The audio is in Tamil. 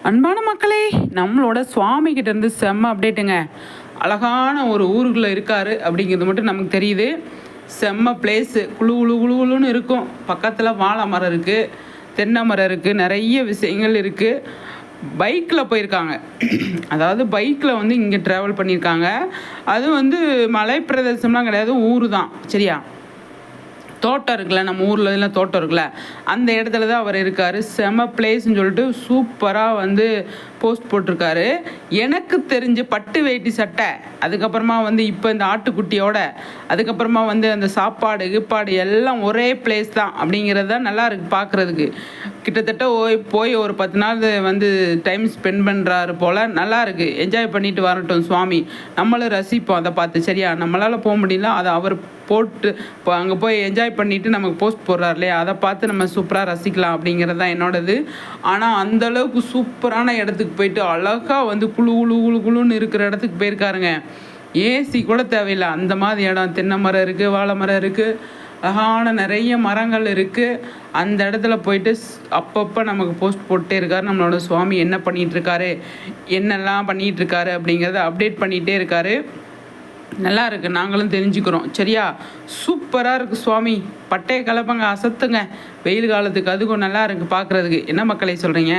அன்பான மக்களே, நம்மளோட சுவாமி கிட்ட இருந்து செம்ம அப்டேட்டுங்க. அழகான ஒரு ஊருக்குள்ளே இருக்காரு அப்படிங்கிறது மட்டும் நமக்கு தெரியுது. செம்ம பிளேஸு, குழு குழு குழுன்னு இருக்கும். பக்கத்தில் வாழை மரம் இருக்குது, தென்னை மரம் இருக்குது, நிறைய விஷயங்கள் இருக்குது. பைக்கில் போயிருக்காங்க. அதாவது பைக்கில் வந்து இங்கே ட்ராவல் பண்ணியிருக்காங்க. அது வந்து மலை பிரதேசம்லாம் கிடையாது, ஊர் தான். சரியா? தோட்டம் இருக்குல்ல, நம்ம ஊரில் எல்லாம் தோட்டம் இருக்குல்ல, அந்த இடத்துல தான் அவர் இருக்கார். செம பிளேஸ்ன்னு சொல்லிட்டு சூப்பராக வந்து போஸ்ட் போட்டிருக்காரு. எனக்கு தெரிஞ்சு பட்டு வேட்டி சட்டை, அதுக்கப்புறமா வந்து இப்போ இந்த ஆட்டுக்குட்டியோட, அதுக்கப்புறமா வந்து அந்த சாப்பாடு கிப்பாடு எல்லாம் ஒரே பிளேஸ் தான் அப்படிங்கிறது தான் நல்லா இருக்குது பார்க்குறதுக்கு. கிட்டத்தட்ட போய் ஒரு 10 நாள் வந்து டைம் ஸ்பெண்ட் பண்ணுறாரு போல். நல்லா இருக்குது, என்ஜாய் பண்ணிட்டு வரட்டும் சுவாமி. நம்மளும் ரசிப்போம் அதை பார்த்து. சரியா? நம்மளால் போக முடியல, அதை அவர் போட்டு இப்போ அங்கே போய் என்ஜாய் பண்ணிவிட்டு நமக்கு போஸ்ட் போடுறாரு இல்லையா, அதை பார்த்து நம்ம சூப்பராக ரசிக்கலாம் அப்படிங்கிறது தான் என்னோடது. ஆனால் அந்தளவுக்கு சூப்பரான இடத்துக்கு போயிட்டு அழகாக வந்து குழு குழு குழு குழுன்னு இருக்கிற இடத்துக்கு போயிருக்காருங்க. ஏசி கூட தேவையில்லை, அந்த மாதிரி இடம். தென்னை மரம் இருக்குது, வாழை மரம் இருக்குது, அழகான நிறைய மரங்கள் இருக்குது. அந்த இடத்துல போயிட்டு அப்பப்போ நமக்கு போஸ்ட் போட்டே இருக்காரு. நம்மளோட சுவாமி என்ன பண்ணிகிட்ருக்காரு, என்னெல்லாம் பண்ணிகிட்ருக்காரு அப்படிங்கிறத அப்டேட் பண்ணிகிட்டே இருக்காரு. நல்லா இருக்குது, நாங்களும் தெரிஞ்சுக்கிறோம். சரியா? சூப்பராக இருக்குது சுவாமி. பட்டையை கலப்பங்க, அசத்துங்க. வெயில் காலத்துக்கு அதுக்கும் நல்லா இருக்குது பார்க்குறதுக்கு. என்ன மக்களே சொல்கிறீங்க?